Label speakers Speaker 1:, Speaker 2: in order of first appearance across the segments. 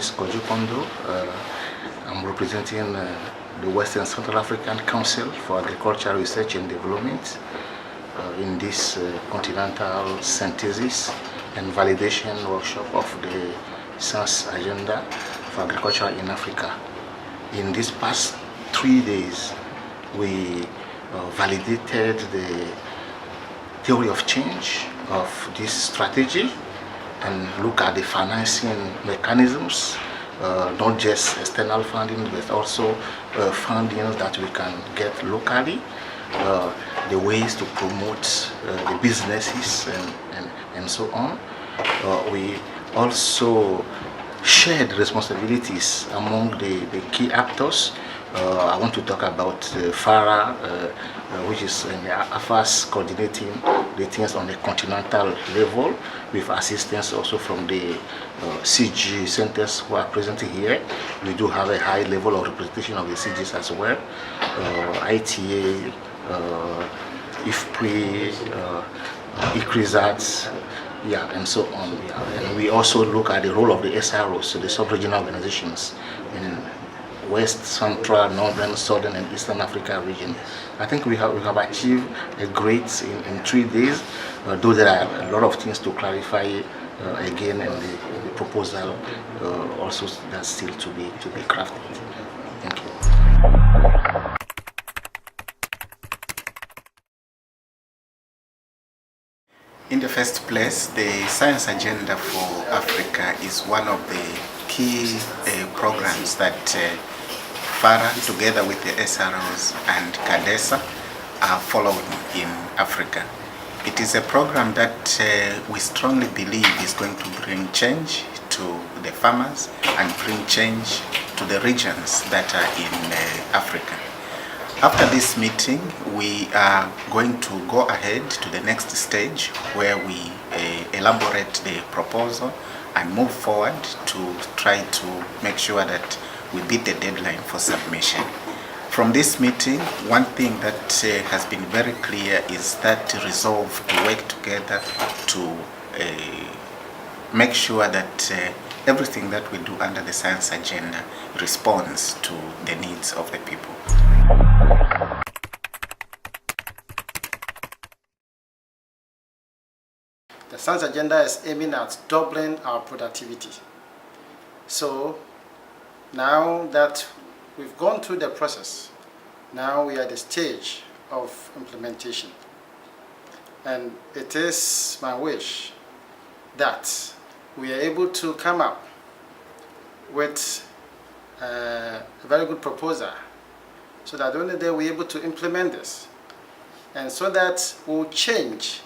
Speaker 1: is Kojo Kondo. I'm representing the Western Central African Council for Agricultural Research and Development in this continental synthesis and validation workshop of the science agenda for agriculture in Africa. In these past 3 days, we validated the theory of change of this strategy and look at the financing mechanisms, not just external funding, but also funding that we can get locally, the ways to promote the businesses and so on. We also shared responsibilities among the key actors. I want to talk about FARA, which is in the AFAS coordinating the things on the continental level, with assistance also from the CG centers who are present here. We do have a high level of representation of the CGs as well, ITA, IFPRI, ICRISAT, yeah, and so on. Yeah. And we also look at the role of the SROs, so the sub-regional organizations in West, Central, Northern, Southern, and Eastern Africa region. I think we have achieved a great in 3 days, though there are a lot of things to clarify again in the proposal, also that's still to be crafted. Thank you.
Speaker 2: In the first place, the science agenda for Africa is one of the key programs that FARA, together with the SROs and CADESA, are following in Africa. It is a program that we strongly believe is going to bring change to the farmers and bring change to the regions that are in Africa. After this meeting, we are going to go ahead to the next stage where we elaborate the proposal and move forward to try to make sure that we beat the deadline for submission. From this meeting, one thing that has been very clear is that resolve to work together to make sure that everything that we do under the science agenda responds to the needs of the people.
Speaker 3: The science agenda is aiming at doubling our productivity. So now that we've gone through the process, now we are at the stage of implementation. And it is my wish that we are able to come up with a very good proposal so that only then we're able to implement this, and so that we'll change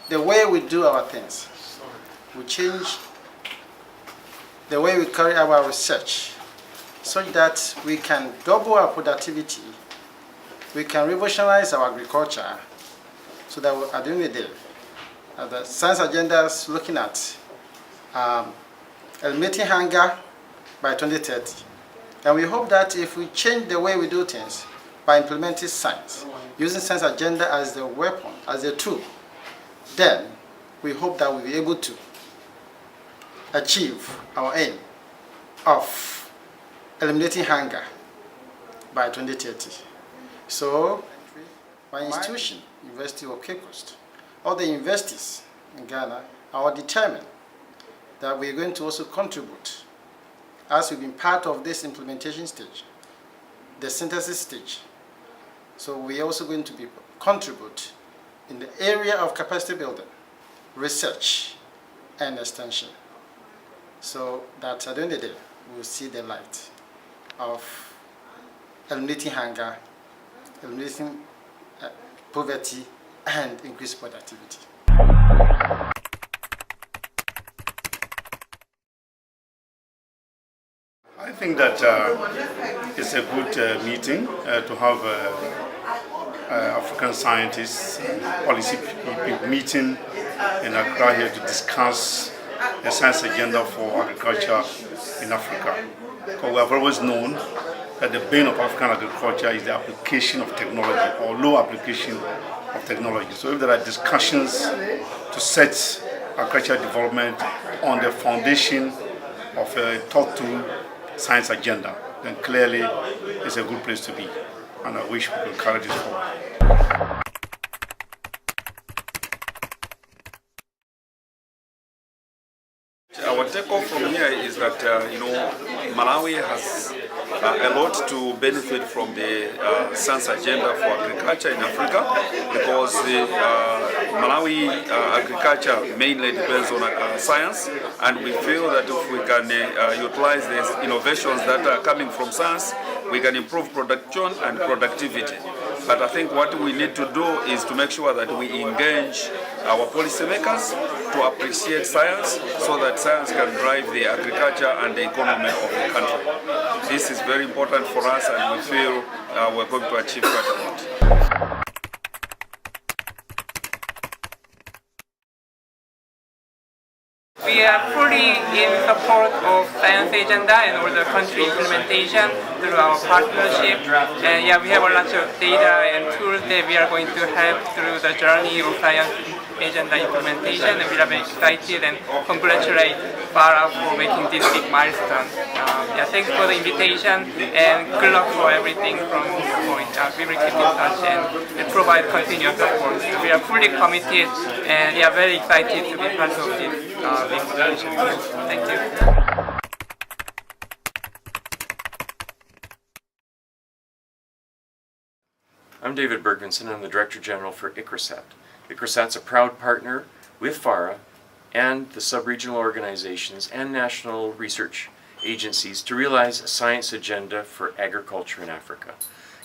Speaker 3: the way we do our things. We change the way we carry out our research such that we can double our productivity, we can revolutionize our agriculture, so that at the end of the day, the science agenda is looking at eliminating hunger by 2030. And we hope that if we change the way we do things by implementing science, using science agenda as the weapon, as a tool, then we hope that we'll be able to achieve our aim of eliminating hunger by 2030. So, my institution, University of Cape Coast, all the universities in Ghana are determined that we're going to also contribute, as we've been part of this implementation stage, the synthesis stage. So we're also going to be contribute in the area of capacity building, research, and extension, so that at the end of the day, we'll see the light of eliminating hunger, eliminating poverty, and increased productivity.
Speaker 4: I think that it's a good meeting to have African scientists, policy people meeting in Accra here to discuss the science agenda for agriculture in Africa. Because we have always known that the bane of African agriculture is the application of technology, or low application of technology. So if there are discussions to set agricultural development on the foundation of a thought through science agenda, then clearly it's a good place to be. And I wish we could carry this forward.
Speaker 5: Our takeoff from here is that Malawi has a lot to benefit from the science agenda for agriculture in Africa, because Malawi agriculture mainly depends on science, and we feel that if we can utilize the innovations that are coming from science, we can improve production and productivity. But I think what we need to do is to make sure that we engage our policymakers to appreciate science, so that science can drive the agriculture and the economy of the country. This is very important for us, and we feel we're going to achieve quite a lot.
Speaker 6: We are fully in support of science agenda and all the country implementation through our partnership. And yeah, we have a lot of data and tools that we are going to help through the journey of science agenda implementation, and we are very excited and congratulate Farah for making this big milestone. Yeah, thanks for the invitation and good luck for everything from this point. We will keep in touch and provide continuous support. So we are fully committed and we are very excited to be part of this big initiative. Thank you.
Speaker 7: I'm David Bergvinson. I'm the Director General for ICRISAT. ICRISAT's a proud partner with FARA and the sub-regional organizations and national research agencies to realize a science agenda for agriculture in Africa.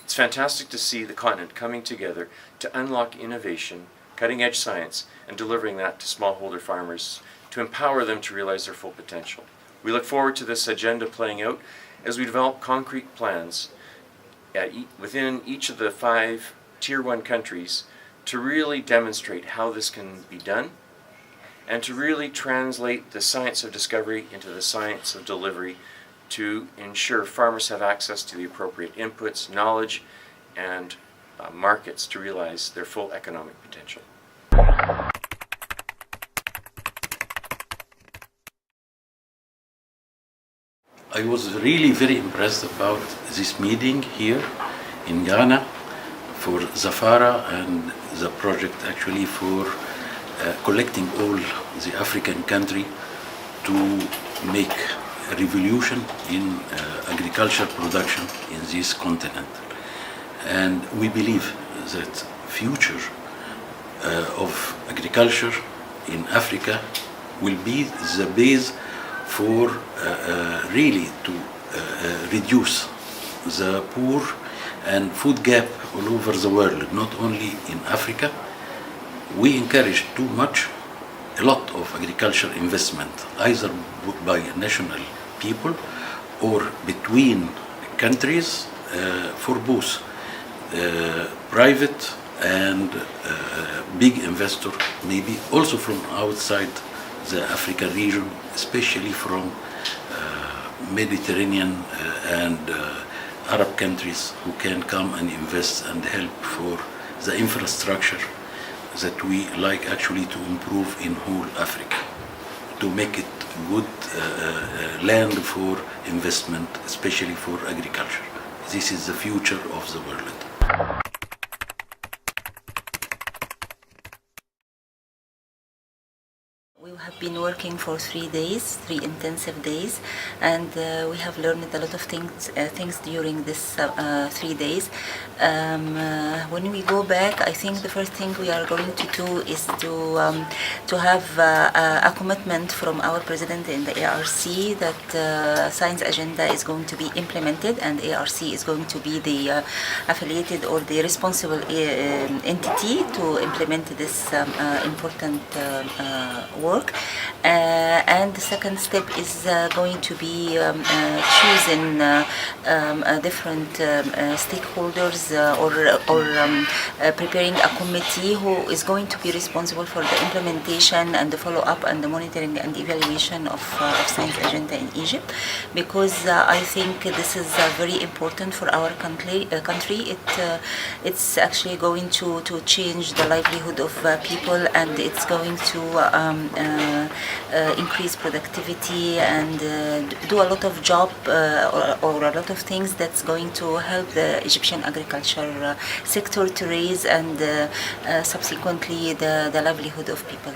Speaker 7: It's fantastic to see the continent coming together to unlock innovation, cutting-edge science, and delivering that to smallholder farmers to empower them to realize their full potential. We look forward to this agenda playing out as we develop concrete plans within each of the 5 Tier-One countries to really demonstrate how this can be done, and to really translate the science of discovery into the science of delivery to ensure farmers have access to the appropriate inputs, knowledge, and markets to realize their full economic potential.
Speaker 8: I was really very impressed about this meeting here in Ghana for Zafara and the project actually for collecting all the African country to make a revolution in agriculture production in this continent. And we believe that future of agriculture in Africa will be the base for really to reduce the poor and food gap all over the world, not only in Africa. We encourage a lot of agriculture investment, either by national people or between countries, for both private and big investor, maybe also from outside the Africa region, especially from Mediterranean and Arab countries who can come and invest and help for the infrastructure that we like actually to improve in whole Africa, to make it good land for investment, especially for agriculture. This is the future of the world.
Speaker 9: We have been working for 3 days, 3 intensive days, and we have learned a lot of things during this 3 days. When we go back, I think the first thing we are going to do is to have a commitment from our president in the ARC that science agenda is going to be implemented, and ARC is going to be the affiliated or the responsible entity to implement this important work. And the second step is going to be choosing different stakeholders or preparing a committee who is going to be responsible for the implementation and the follow-up and the monitoring and evaluation of science agenda in Egypt, because I think this is very important for our country. It's actually going to change the livelihood of people, and it's going to increase productivity and do a lot of job or a lot of things that's going to help the Egyptian agriculture sector to raise and subsequently the livelihood of people.